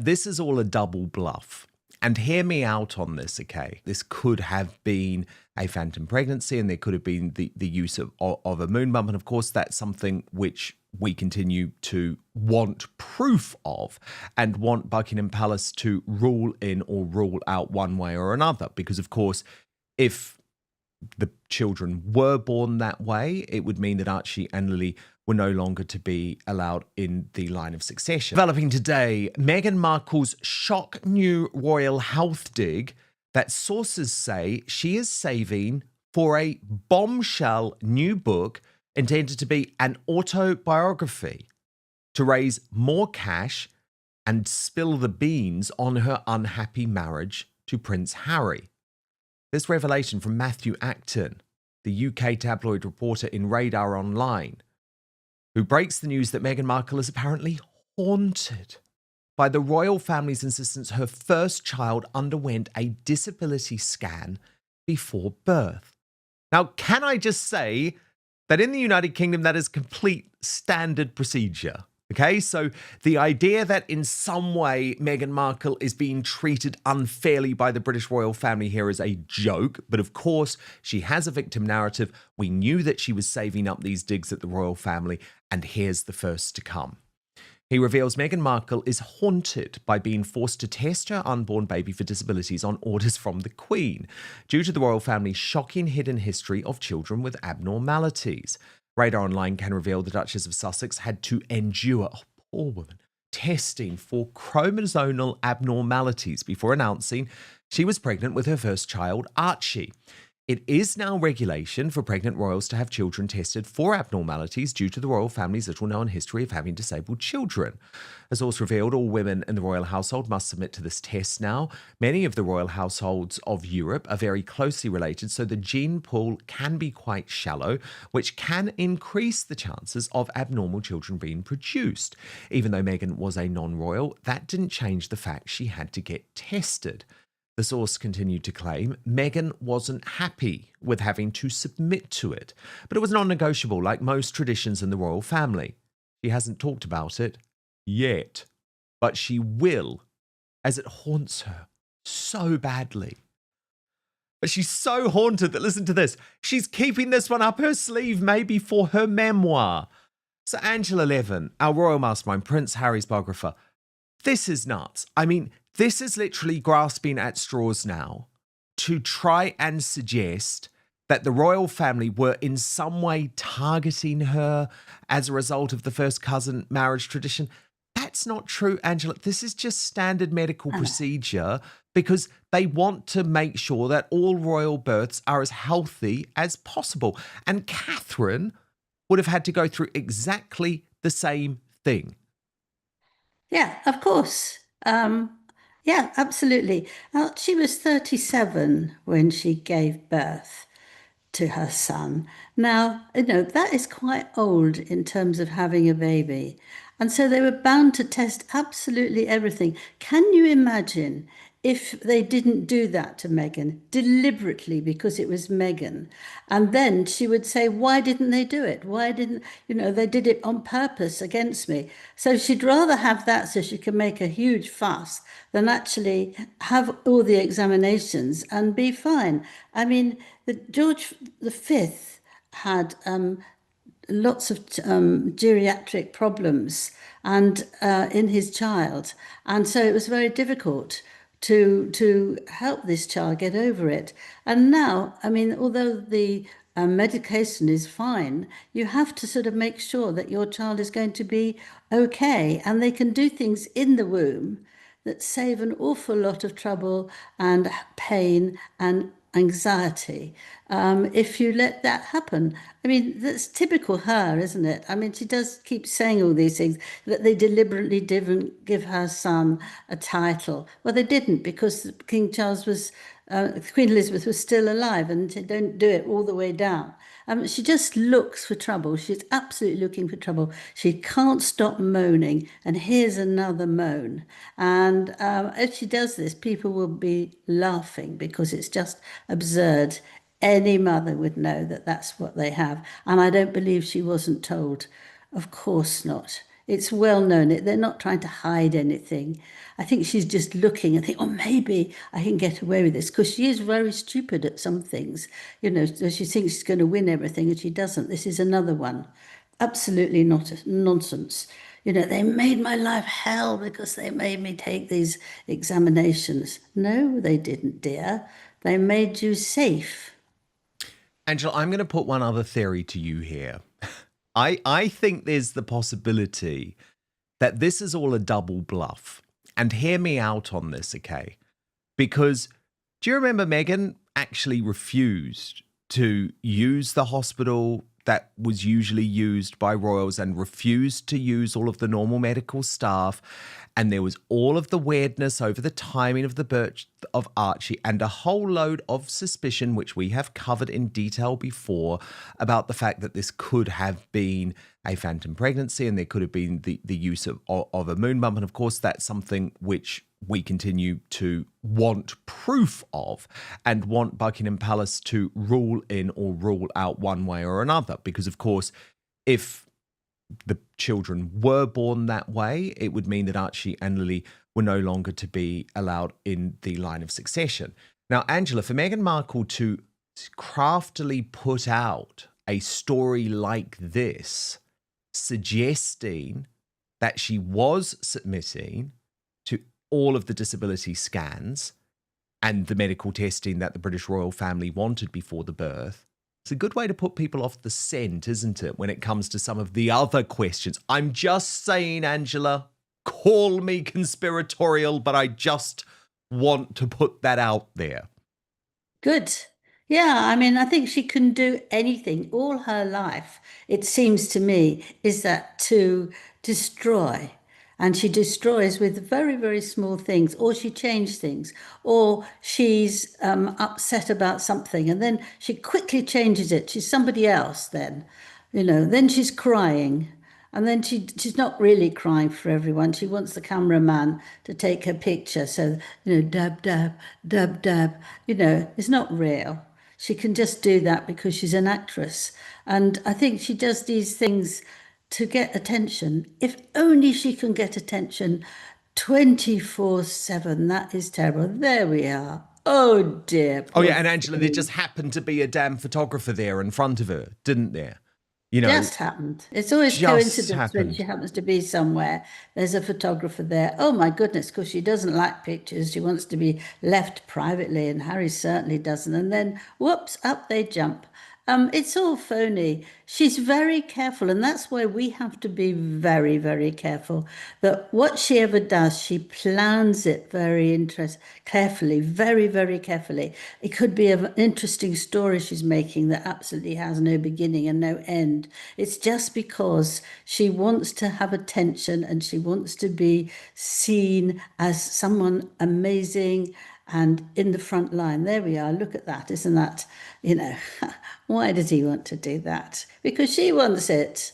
This is all a double bluff. And hear me out on this, okay? This could have been a phantom pregnancy, and there could have been the use of a moon bump. And of course, that's something which we continue to want proof of and want Buckingham Palace to rule in or rule out one way or another. Because, of course, if the children were born that way, it would mean that Archie and Lily were no longer to be allowed in the line of succession. Developing today, Meghan Markle's shock new royal health dig that sources say she is saving for a bombshell new book intended to be an autobiography to raise more cash and spill the beans on her unhappy marriage to Prince Harry. This revelation from Matthew Acton, the UK tabloid reporter in Radar Online, who breaks the news that Meghan Markle is apparently haunted by the royal family's insistence her first child underwent a disability scan before birth. Now, can I just say that in the United Kingdom, that is complete standard procedure? Okay, so the idea that in some way Meghan Markle is being treated unfairly by the British royal family here is a joke. But of course, she has a victim narrative. We knew that she was saving up these digs at the royal family, and here's the first to come. He reveals Meghan Markle is haunted by being forced to test her unborn baby for disabilities on orders from the Queen, due to the royal family's shocking hidden history of children with abnormalities. Radar Online can reveal the Duchess of Sussex had to endure, oh, poor woman, testing for chromosomal abnormalities before announcing she was pregnant with her first child, Archie. It is now regulation for pregnant royals to have children tested for abnormalities due to the royal family's little-known history of having disabled children. As also revealed, all women in the royal household must submit to this test now. Many of the royal households of Europe are very closely related, so the gene pool can be quite shallow, which can increase the chances of abnormal children being produced. Even though Meghan was a non-royal, that didn't change the fact she had to get tested. The source continued to claim Meghan wasn't happy with having to submit to it, but it was non-negotiable like most traditions in the royal family. She hasn't talked about it yet, but she will, as it haunts her so badly. But she's so haunted that, listen to this, she's keeping this one up her sleeve maybe for her memoir. So Angela Levin, our royal mastermind, Prince Harry's biographer, this is nuts. I mean, this is literally grasping at straws now to try and suggest that the royal family were in some way targeting her as a result of the first cousin marriage tradition. That's not true, Angela. This is just standard medical procedure because they want to make sure that all royal births are as healthy as possible. And Catherine would have had to go through exactly the same thing. Yeah, of course. Yeah, absolutely. She was 37 when she gave birth to her son. Now, that is quite old in terms of having a baby. And so they were bound to test absolutely everything. Can you imagine if they didn't do that to Meghan deliberately because it was Meghan? And then she would say, why didn't they do it? Why didn't, they did it on purpose against me. So she'd rather have that so she can make a huge fuss than actually have all the examinations and be fine. I mean, George V had lots of geriatric problems and in his child, and so it was very difficult to help this child get over it. And now, I mean, although the medication is fine, you have to sort of make sure that your child is going to be okay, and they can do things in the womb that save an awful lot of trouble and pain and anxiety if you let that happen. I mean, that's typical her, isn't it? I mean, she does keep saying all these things, that they deliberately didn't give her son a title. Well, they didn't, because King Charles was, Queen Elizabeth was still alive, and they don't do it all the way down. She just looks for trouble. She's absolutely looking for trouble. She can't stop moaning, and here's another moan. And if she does this, people will be laughing because it's just absurd. Any mother would know that that's what they have. And I don't believe she wasn't told. Of course not. It's well known. They're not trying to hide anything. I think she's just looking and think, oh, maybe I can get away with this because she is very stupid at some things. So she thinks she's going to win everything and she doesn't. This is another one. Absolutely not nonsense. They made my life hell because they made me take these examinations. No, they didn't, dear. They made you safe. Angela, I'm going to put one other theory to you here. I think there's the possibility that this is all a double bluff. And hear me out on this, okay? Because do you remember Meghan actually refused to use the hospital that was usually used by royals and refused to use all of the normal medical staff? And there was all of the weirdness over the timing of the birth of Archie and a whole load of suspicion, which we have covered in detail before, about the fact that this could have been a phantom pregnancy and there could have been the use of a moon bump. And of course, that's something which we continue to want proof of and want Buckingham Palace to rule in or rule out one way or another. Because, of course, if the children were born that way, it would mean that Archie and Lily were no longer to be allowed in the line of succession. Now, Angela, for Meghan Markle to craftily put out a story like this, suggesting that she was submitting to all of the disability scans and the medical testing that the British royal family wanted before the birth, it's a good way to put people off the scent, isn't it, when it comes to some of the other questions? I'm just saying, Angela, call me conspiratorial, but I just want to put that out there. Good. Yeah, I mean, I think she can do anything all her life, it seems to me, is that to destroy. And she destroys with very, very small things, or she changes things, or she's upset about something, and then she quickly changes it. She's somebody else then, then she's crying. And then she's not really crying for everyone. She wants the cameraman to take her picture. So, dab, dab, dab, dab, it's not real. She can just do that because she's an actress. And I think she does these things to get attention. If only she can get attention 24/7. That is terrible. There we are. Oh, dear. Oh, yeah. And Angela, there just happened to be a damn photographer there in front of her, didn't there? Just happened. It's always coincidence when she happens to be somewhere. There's a photographer there. Oh my goodness, because she doesn't like pictures. She wants to be left privately, and Harry certainly doesn't. And then, whoops, up they jump. It's all phony. She's very careful, and that's why we have to be very, very careful that what she ever does, she plans it very carefully, very, very carefully. It could be an interesting story she's making that absolutely has no beginning and no end. It's just because she wants to have attention and she wants to be seen as someone amazing and in the front line. There we are. Look at that. Isn't that, why does he want to do that? Because she wants it.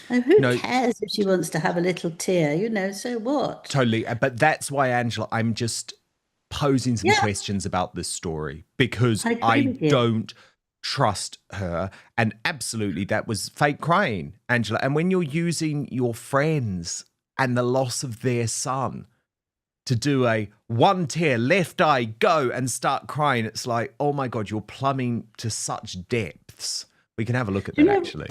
And who cares if she wants to have a little tear, so what? Totally. But that's why, Angela, I'm just posing some questions about this story because I don't trust her. And absolutely, that was fake crying, Angela. And when you're using your friends and the loss of their son to do a one tear, left eye, go and start crying, it's like, oh my God, you're plumbing to such depths. We can have a look at that, actually.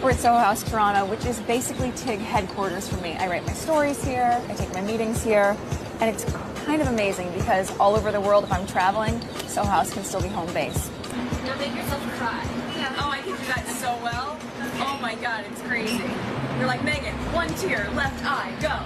We're at Soho House, Toronto, which is basically TIG headquarters for me. I write my stories here, I take my meetings here, and it's kind of amazing because all over the world, if I'm traveling, Soho House can still be home base. Now make yourself cry. Yeah. Oh, I can do that so well. Oh my God, it's crazy. You're like, Meghan, one tear, left eye, go.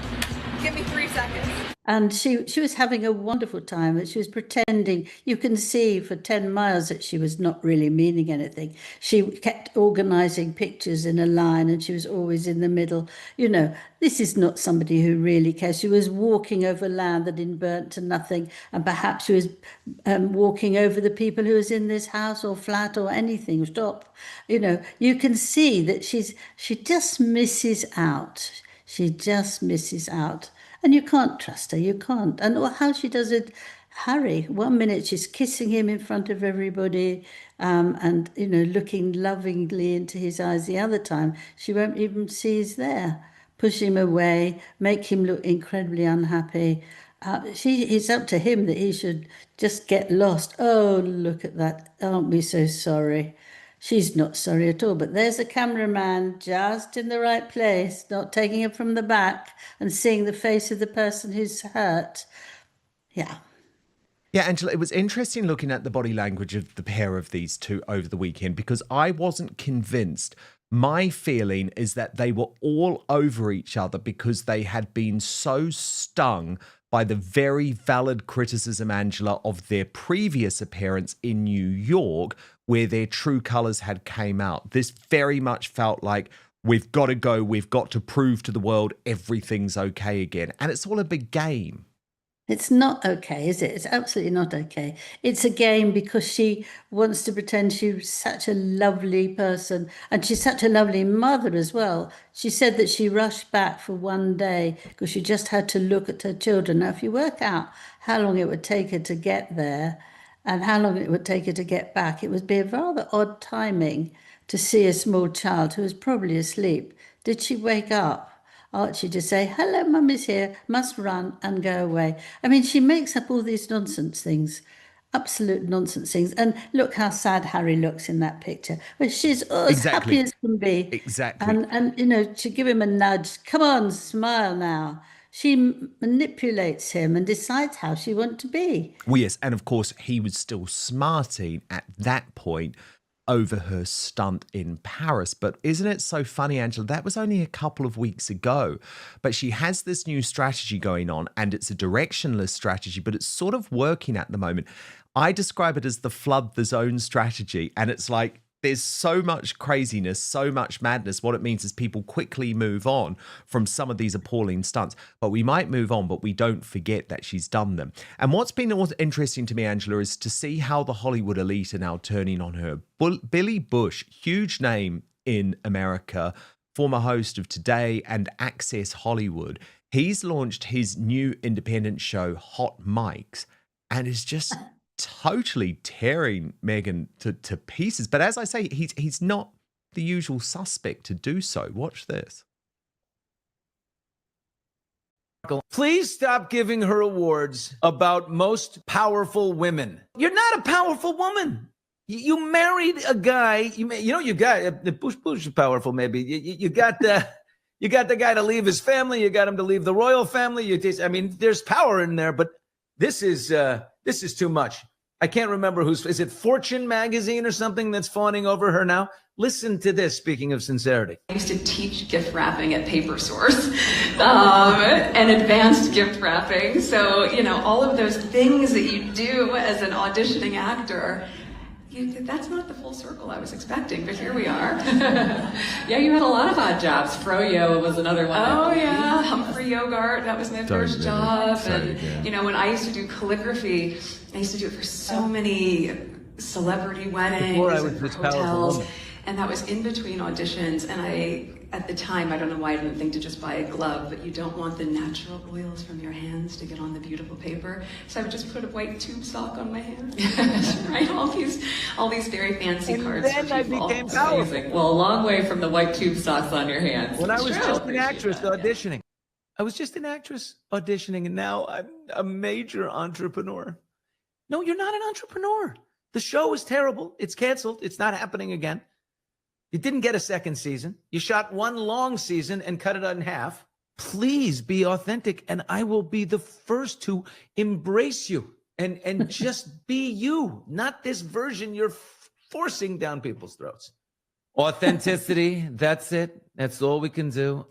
Give me 3 seconds. And she was having a wonderful time, and she was pretending. You can see for 10 miles that she was not really meaning anything. She kept organizing pictures in a line, and she was always in the middle. This is not somebody who really cares. She was walking over land that had been burnt to nothing, and perhaps she was walking over the people who was in this house or flat or anything. Stop. You can see that she just misses out. She just misses out. And you can't trust her. You can't. And how she does it, Harry. One minute she's kissing him in front of everybody, and looking lovingly into his eyes. The other time she won't even see he's there, push him away, make him look incredibly unhappy. It's up to him that he should just get lost. Oh, look at that! Aren't we so sorry? She's not sorry at all, but there's a cameraman just in the right place, not taking it from the back and seeing the face of the person who's hurt. Yeah. Yeah, Angela, it was interesting looking at the body language of the pair of these two over the weekend because I wasn't convinced. My feeling is that they were all over each other because they had been so stung by the very valid criticism, Angela, of their previous appearance in New York, where their true colours had came out. This very much felt like we've got to go, we've got to prove to the world everything's okay again. And it's all a big game. It's not okay, is it? It's absolutely not okay. It's a game because she wants to pretend she's such a lovely person and she's such a lovely mother as well. She said that she rushed back for one day because she just had to look at her children. Now, if you work out how long it would take her to get there and how long it would take her to get back, it would be a rather odd timing to see a small child who was probably asleep. Did she wake up? Archie to say, hello, mummy's here, must run and go away. I mean, she makes up all these nonsense things, absolute nonsense things. And look how sad Harry looks in that picture. But she's as happy as can be. Exactly. And to give him a nudge, come on, smile now. She manipulates him and decides how she wants to be. Well, yes, and of course, he was still smarting at that point over her stunt in Paris. But isn't it so funny, Angela? That was only a couple of weeks ago. But she has this new strategy going on, and it's a directionless strategy, but it's sort of working at the moment. I describe it as the flood the zone strategy. And it's like, there's so much craziness, so much madness. What it means is people quickly move on from some of these appalling stunts. But we might move on, but we don't forget that she's done them. And what's been interesting to me, Angela, is to see how the Hollywood elite are now turning on her. Billy Bush, huge name in America, former host of Today and Access Hollywood. He's launched his new independent show, Hot Mics, and is just totally tearing Meghan to pieces. But as I say, he's not the usual suspect to do so. Watch this. Please stop giving her awards about most powerful women. You're not a powerful woman. You married a guy. You got Bush is powerful. Maybe you got the guy to leave his family. You got him to leave the royal family. There's power in there, but this is too much. I can't remember is it Fortune magazine or something that's fawning over her now? Listen to this, speaking of sincerity. I used to teach gift wrapping at paper stores and advanced gift wrapping. So, all of those things that you do as an auditioning actor, that's not the full circle I was expecting, but here we are. Yeah, you had a lot of odd jobs. Froyo was another one. Oh, yeah. Humphrey Yogurt, that was my first job. And, when I used to do calligraphy, I used to do it for so many celebrity weddings Before I was and this powerful hotels. woman. And that was in between auditions. And at the time, I don't know why I didn't think to just buy a glove, but you don't want the natural oils from your hands to get on the beautiful paper. So I would just put a white tube sock on my hand. Right? All these very fancy cards Then for I people. became powerful. Amazing. Well, a long way from the white tube socks on your hands. When I was True. just an actress auditioning. I was just an actress auditioning, and now I'm a major entrepreneur. No, you're not an entrepreneur. The show is terrible. It's canceled. It's not happening again. You didn't get a second season. You shot one long season and cut it in half. Please be authentic, and I will be the first to embrace you and just be you, not this version you're forcing down people's throats. Authenticity, that's it. That's all we can do.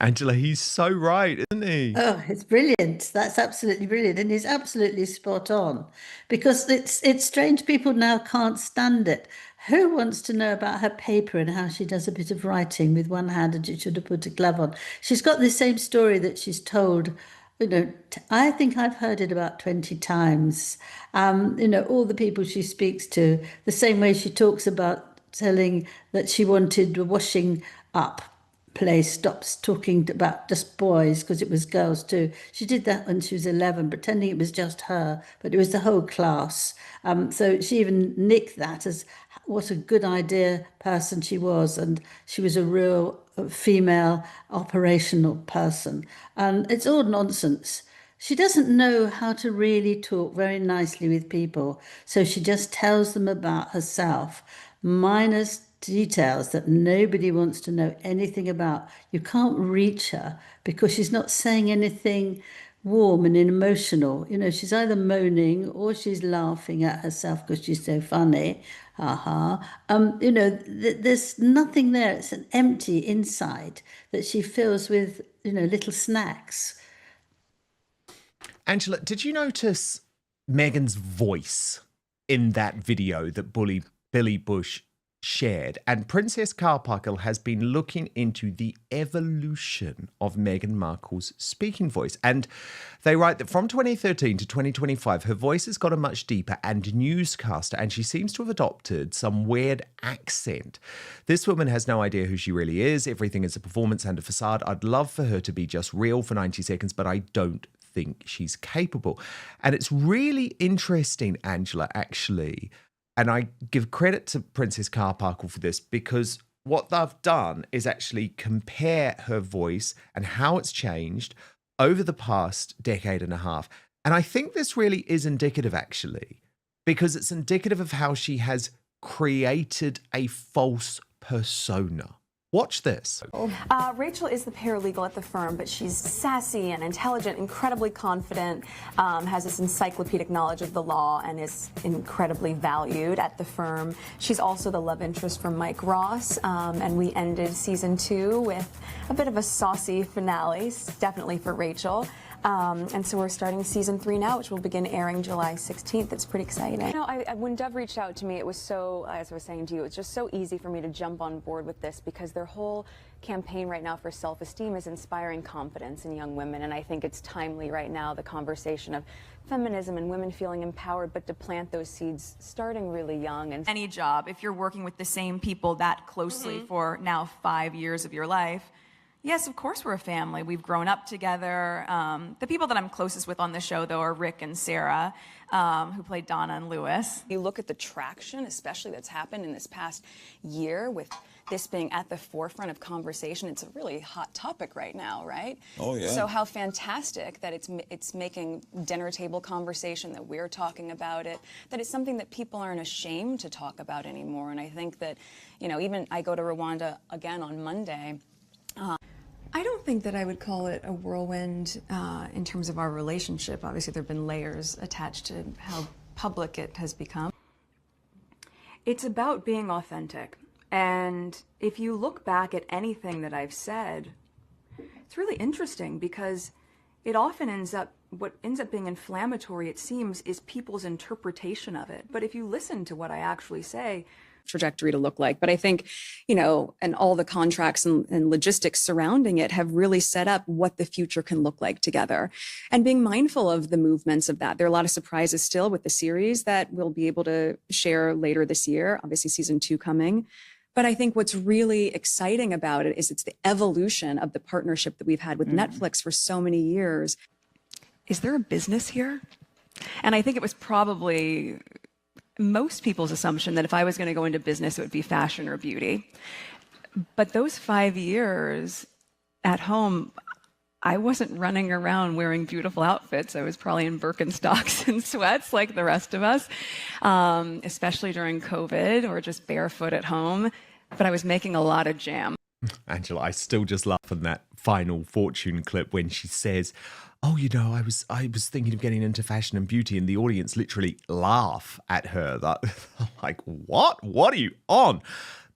Angela, he's so right, isn't he? Oh, it's brilliant. That's absolutely brilliant. And he's absolutely spot on because it's strange. People now can't stand it. Who wants to know about her paper and how she does a bit of writing with one hand and she should have put a glove on? She's got the same story that she's told. I think I've heard it about 20 times. All the people she speaks to, the same way she talks about telling that she wanted the washing up place stops talking about just boys because it was girls too. She did that when she was 11, pretending it was just her, but it was the whole class. So she even nicked that as what a good idea person she was, and she was a real female operational person. And it's all nonsense. She doesn't know how to really talk very nicely with people, so she just tells them about herself, minus details that nobody wants to know anything about. You can't reach her because she's not saying anything warm and emotional. You know, she's either moaning or she's laughing at herself because she's so funny. Ha ha. You know, there's nothing there. It's an empty inside that she fills with, you know, little snacks. Angela, did you notice Meghan's voice in that video that Billy Bush shared? And Princess Carmichael has been looking into the evolution of Meghan Markle's speaking voice. And they write that from 2013 to 2025, her voice has gotten much deeper and newscaster, and she seems to have adopted some weird accent. This woman has no idea who she really is. Everything is a performance and a facade. I'd love for her to be just real for 90 seconds, but I don't think she's capable. And it's really interesting, Angela, actually, and I give credit to Princess Carmichael for this, because what they've done is actually compare her voice and how it's changed over the past decade and a half. And I think this really is indicative, actually, because it's indicative of how she has created a false persona. Watch this. Rachel is the paralegal at the firm, but she's sassy and intelligent, incredibly confident, has this encyclopedic knowledge of the law, and is incredibly valued at the firm. She's also the love interest for Mike Ross, and we ended season 2 with a bit of a saucy finale, definitely for Rachel. And so we're starting season 3 now, which will begin airing July 16th. It's pretty exciting. You know, when Dove reached out to me, it was so, as I was saying to you, it's just so easy for me to jump on board with this, because their whole campaign right now for self-esteem is inspiring confidence in young women. And I think it's timely right now, the conversation of feminism and women feeling empowered, but to plant those seeds starting really young. And any job, if you're working with the same people that closely for now 5 years of your life, yes, of course we're a family. We've grown up together. The people that I'm closest with on the show, though, are Rick and Sarah, who played Donna and Lewis. You look at the traction, especially that's happened in this past year, with this being at the forefront of conversation. It's a really hot topic right now, right? Oh, yeah. So how fantastic that it's making dinner table conversation, that we're talking about it, that it's something that people aren't ashamed to talk about anymore. And I think that, you know, even I go to Rwanda again on Monday. I don't think that I would call it a whirlwind in terms of our relationship. Obviously, there have been layers attached to how public it has become. It's about being authentic. And if you look back at anything that I've said, it's really interesting, because it often what ends up being inflammatory, it seems, is people's interpretation of it. But if you listen to what I actually say, trajectory to look like. But I think, you know, and all the contracts and logistics surrounding it have really set up what the future can look like together, and being mindful of the movements of that. There are a lot of surprises still with the series that we'll be able to share later this year, obviously season 2 coming. But I think what's really exciting about it is it's the evolution of the partnership that we've had with Netflix for so many years. Is there a business here? And I think it was probably most people's assumption that if I was going to go into business, it would be fashion or beauty. But those 5 years at home, I wasn't running around wearing beautiful outfits. I was probably in Birkenstocks and sweats like the rest of us, especially during COVID, or just barefoot at home. But I was making a lot of jam. Angela, I still just laugh at that final Fortune clip when she says, oh, you know, I was thinking of getting into fashion and beauty, and the audience literally laugh at her. That, like, what? What are you on?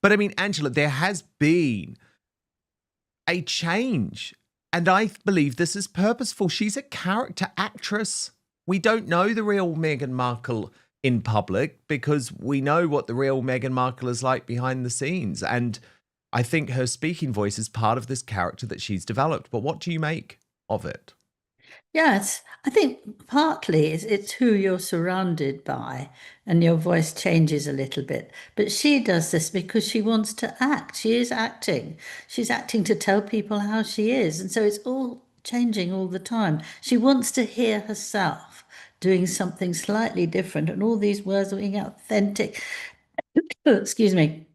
But I mean, Angela, there has been a change, and I believe this is purposeful. She's a character actress. We don't know the real Meghan Markle in public, because we know what the real Meghan Markle is like behind the scenes. And I think her speaking voice is part of this character that she's developed. But what do you make of it? Yes, I think partly it's who you're surrounded by, and your voice changes a little bit. But she does this because she wants to act. She is acting. She's acting to tell people how she is. And so it's all changing all the time. She wants to hear herself doing something slightly different, and all these words are being authentic. Excuse me.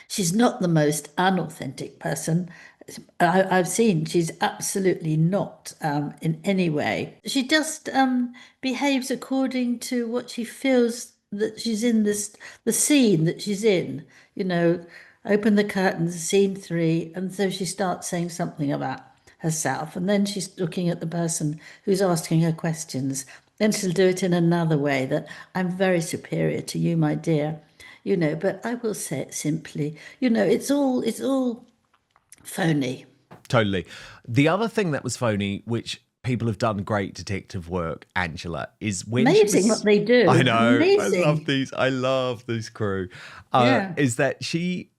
She's not the most unauthentic person I've seen. She's absolutely not in any way. She just behaves according to what she feels that she's in the scene that she's in. You know, open the curtains, scene 3, and so she starts saying something about herself, and then she's looking at the person who's asking her questions. Then she'll do it in another way that I'm very superior to you, my dear. But I will say it simply. It's all phony. Totally. The other thing that was phony, which people have done great detective work, Angela, is when Amazing what they do. I know. Amazing. I love this crew. Yeah. Is that she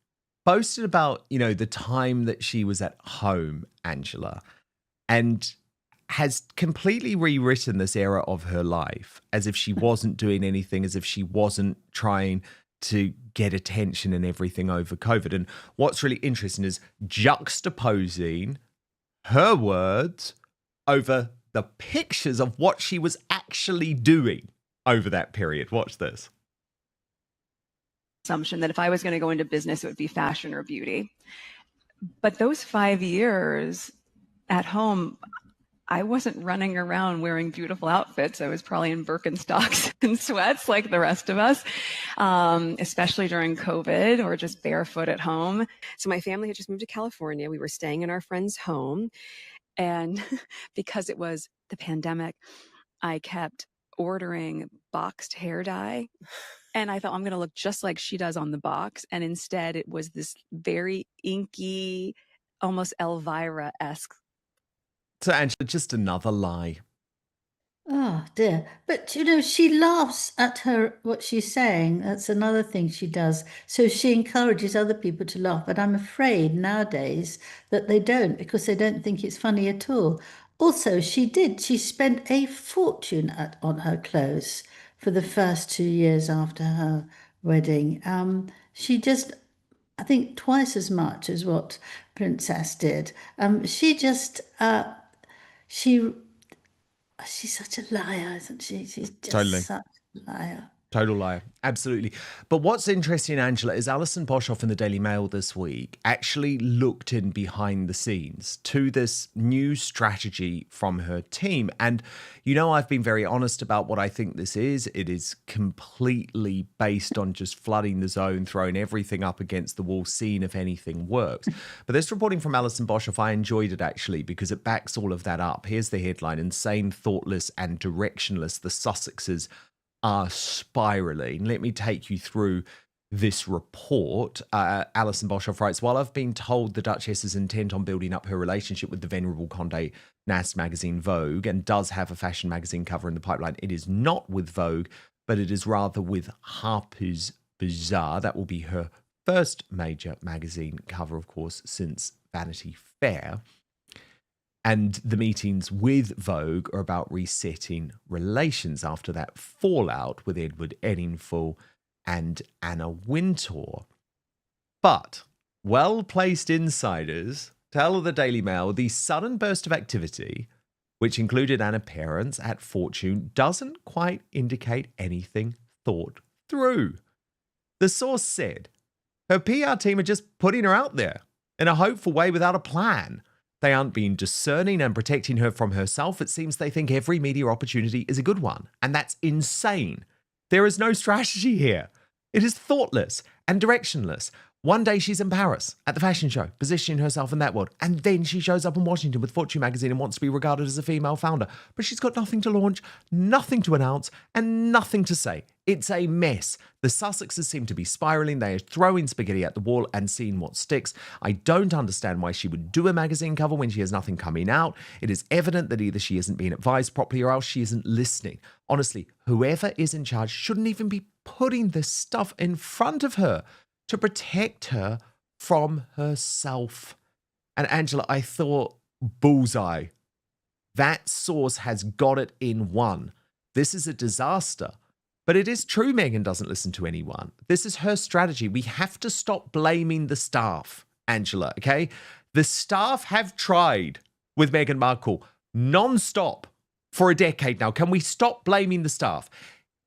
boasted about, the time that she was at home, Angela, and has completely rewritten this era of her life as if she wasn't doing anything, as if she wasn't trying to get attention and everything over COVID. And what's really interesting is juxtaposing her words over the pictures of what she was actually doing over that period. Watch this. Assumption that if I was going to go into business, it would be fashion or beauty. But those 5 years at home, I wasn't running around wearing beautiful outfits. I was probably in Birkenstocks and sweats like the rest of us, especially during COVID, or just barefoot at home. So my family had just moved to California. We were staying in our friend's home. And because it was the pandemic, I kept ordering boxed hair dye. And I thought, I'm going to look just like she does on the box. And instead, it was this very inky, almost Elvira-esque. So, Angela, just another lie. Oh dear. But she laughs at what she's saying. That's another thing she does. So she encourages other people to laugh. But I'm afraid nowadays that they don't, because they don't think it's funny at all. Also, she spent a fortune on her clothes for the first 2 years after her wedding. She just, I think, twice as much as what Princess did. She She's such a liar, isn't she? She's just Totally. such a liar. Total liar. Absolutely. But what's interesting, Angela, is Alison Boshoff in the Daily Mail this week actually looked in behind the scenes to this new strategy from her team. And, I've been very honest about what I think this is. It is completely based on just flooding the zone, throwing everything up against the wall, seeing if anything works. But this reporting from Alison Boshoff, I enjoyed it actually because it backs all of that up. Here's the headline: insane, thoughtless, and directionless. The Sussexes are spiraling. Let me take you through this report. Alison Boshoff writes, while I've been told the Duchess is intent on building up her relationship with the venerable Condé Nast magazine Vogue and does have a fashion magazine cover in the pipeline, it is not with Vogue, but it is rather with Harper's Bazaar. That will be her first major magazine cover, of course, since Vanity Fair. And the meetings with Vogue are about resetting relations after that fallout with Edward Enninful and Anna Wintour. But well-placed insiders tell the Daily Mail the sudden burst of activity, which included an appearance at Fortune, doesn't quite indicate anything thought through. The source said her PR team are just putting her out there in a hopeful way without a plan. They aren't being discerning and protecting her from herself. It seems they think every media opportunity is a good one. And that's insane. There is no strategy here. It is thoughtless and directionless. One day she's in Paris at the fashion show, positioning herself in that world. And then she shows up in Washington with Fortune magazine and wants to be regarded as a female founder. But she's got nothing to launch, nothing to announce, and nothing to say. It's a mess. The Sussexes seem to be spiraling. They are throwing spaghetti at the wall and seeing what sticks. I don't understand why she would do a magazine cover when she has nothing coming out. It is evident that either she isn't being advised properly or else she isn't listening. Honestly, whoever is in charge shouldn't even be putting this stuff in front of her to protect her from herself. And Angela, I thought, bullseye. That source has got it in one. This is a disaster. But it is true Meghan doesn't listen to anyone. This is her strategy. We have to stop blaming the staff, Angela, okay? The staff have tried with Meghan Markle non-stop for a decade now. Can we stop blaming the staff?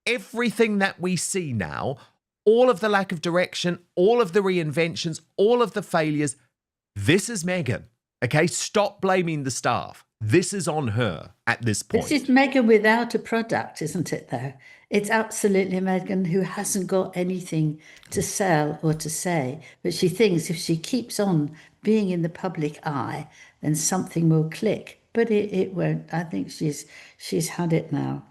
Everything that we see now, all of the lack of direction, all of the reinventions, all of the failures, this is Meghan, okay? Stop blaming the staff. This is on her at this point. This is Meghan without a product, isn't it, though? It's absolutely Meghan who hasn't got anything to sell or to say, but she thinks if she keeps on being in the public eye, then something will click. But it won't. I think she's had it now.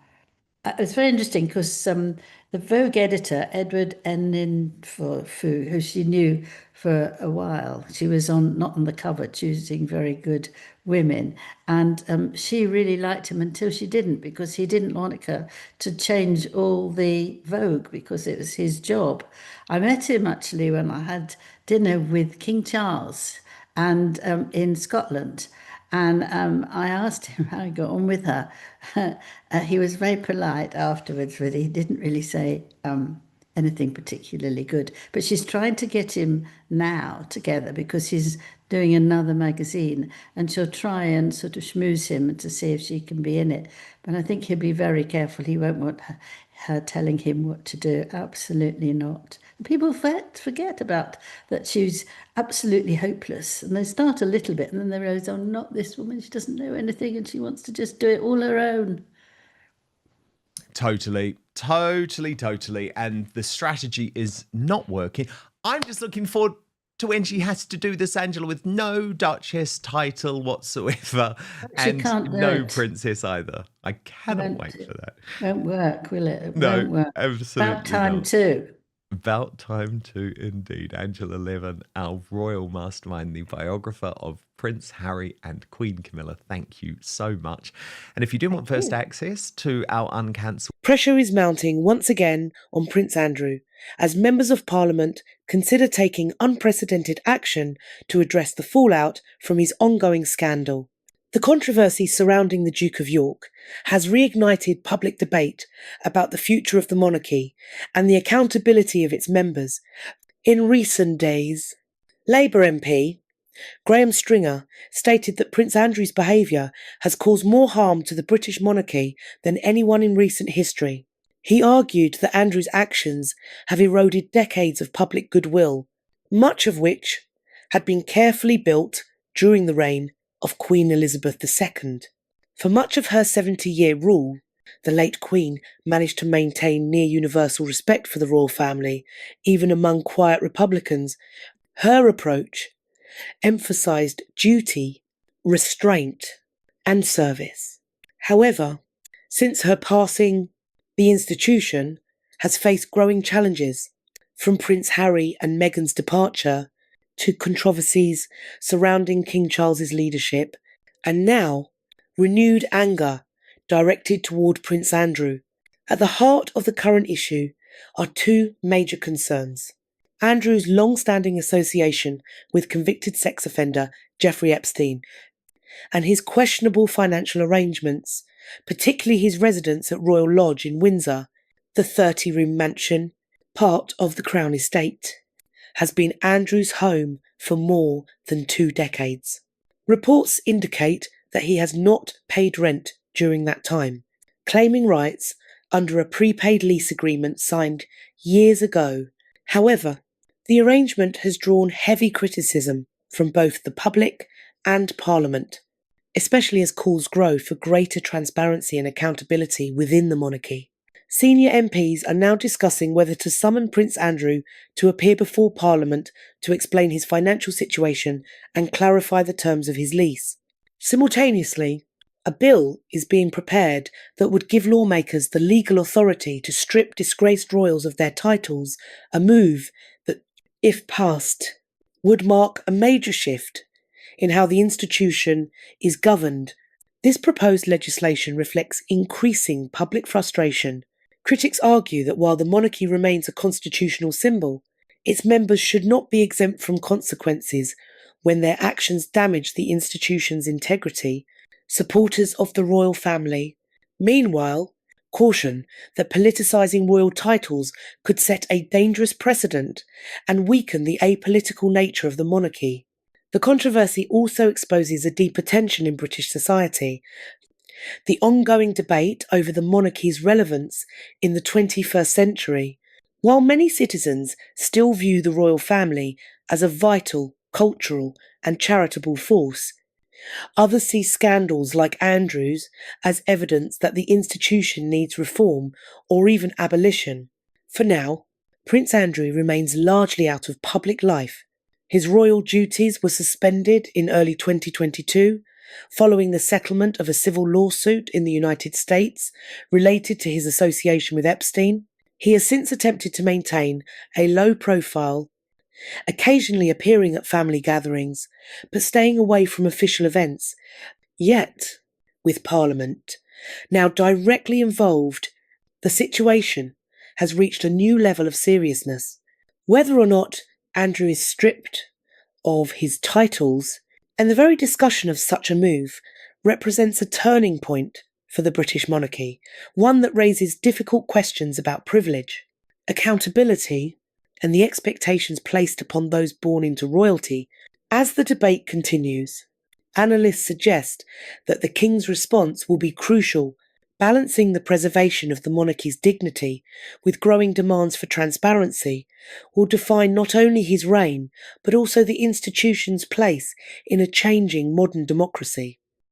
It's very interesting because the Vogue editor, Edward Enninful, who she knew for a while, she was not on the cover, choosing very good women. And she really liked him until she didn't, because he didn't want her to change all the Vogue because it was his job. I met him actually when I had dinner with King Charles and in Scotland. And I asked him how he got on with her. He was very polite afterwards, but he didn't really say anything particularly good. But she's trying to get him now together because he's doing another magazine, and she'll try and sort of schmooze him to see if she can be in it. But I think he'll be very careful. He won't want her telling him what to do. Absolutely not. People forget about that she's absolutely hopeless, and they start a little bit and then they realize, oh, not this woman, she doesn't know anything and she wants to just do it all her own. Totally. And the strategy is not working. I'm just looking forward to when she has to do this, Angela, with no Duchess title whatsoever and no princess either. I cannot wait for that. Won't work, will it? It No, won't work. absolutely About time not. too. About time too, indeed. Angela Levin, our royal mastermind, the biographer of Prince Harry and Queen Camilla. Thank you so much. And if you do want first access to our uncancelled... Pressure is mounting once again on Prince Andrew as members of Parliament consider taking unprecedented action to address the fallout from his ongoing scandal. The controversy surrounding the Duke of York has reignited public debate about the future of the monarchy and the accountability of its members. In recent days, Labour MP Graham Stringer stated that Prince Andrew's behaviour has caused more harm to the British monarchy than anyone in recent history. He argued that Andrew's actions have eroded decades of public goodwill, much of which had been carefully built during the reign of Queen Elizabeth II. For much of her 70-year rule, the late Queen managed to maintain near universal respect for the royal family, even among quiet Republicans. Her approach emphasised duty, restraint, and service. However, since her passing, the institution has faced growing challenges, from Prince Harry and Meghan's departure to controversies surrounding King Charles's leadership, and now renewed anger directed toward Prince Andrew. At the heart of the current issue are two major concerns: Andrew's long-standing association with convicted sex offender Jeffrey Epstein and his questionable financial arrangements, particularly his residence at Royal Lodge in Windsor. The 30-room mansion, part of the Crown estate, has been Andrew's home for more than 2 decades. Reports indicate that he has not paid rent during that time, claiming rights under a prepaid lease agreement signed years ago. However, the arrangement has drawn heavy criticism from both the public and Parliament, especially as calls grow for greater transparency and accountability within the monarchy. Senior MPs are now discussing whether to summon Prince Andrew to appear before Parliament to explain his financial situation and clarify the terms of his lease. Simultaneously, a bill is being prepared that would give lawmakers the legal authority to strip disgraced royals of their titles, a move that, if passed, would mark a major shift in how the institution is governed. This proposed legislation reflects increasing public frustration. Critics argue that while the monarchy remains a constitutional symbol, its members should not be exempt from consequences when their actions damage the institution's integrity. supporters of the royal family, meanwhile, caution that politicising royal titles could set a dangerous precedent and weaken the apolitical nature of the monarchy. The controversy also exposes a deeper tension in British society: the ongoing debate over the monarchy's relevance in the 21st century. While many citizens still view the royal family as a vital, cultural and charitable force, others see scandals like Andrew's as evidence that the institution needs reform or even abolition. For now, Prince Andrew remains largely out of public life. His royal duties were suspended in early 2022 following the settlement of a civil lawsuit in the United States related to his association with Epstein. He has since attempted to maintain a low profile, occasionally appearing at family gatherings, but staying away from official events. Yet, with Parliament now directly involved, the situation has reached a new level of seriousness. Whether or not Andrew is stripped of his titles, and the very discussion of such a move represents a turning point for the British monarchy, one that raises difficult questions about privilege, accountability, and the expectations placed upon those born into royalty. As the debate continues, analysts suggest that the King's response will be crucial, balancing the preservation of the monarchy's dignity with growing demands for transparency will define not only his reign, but also the institution's place in a changing modern democracy.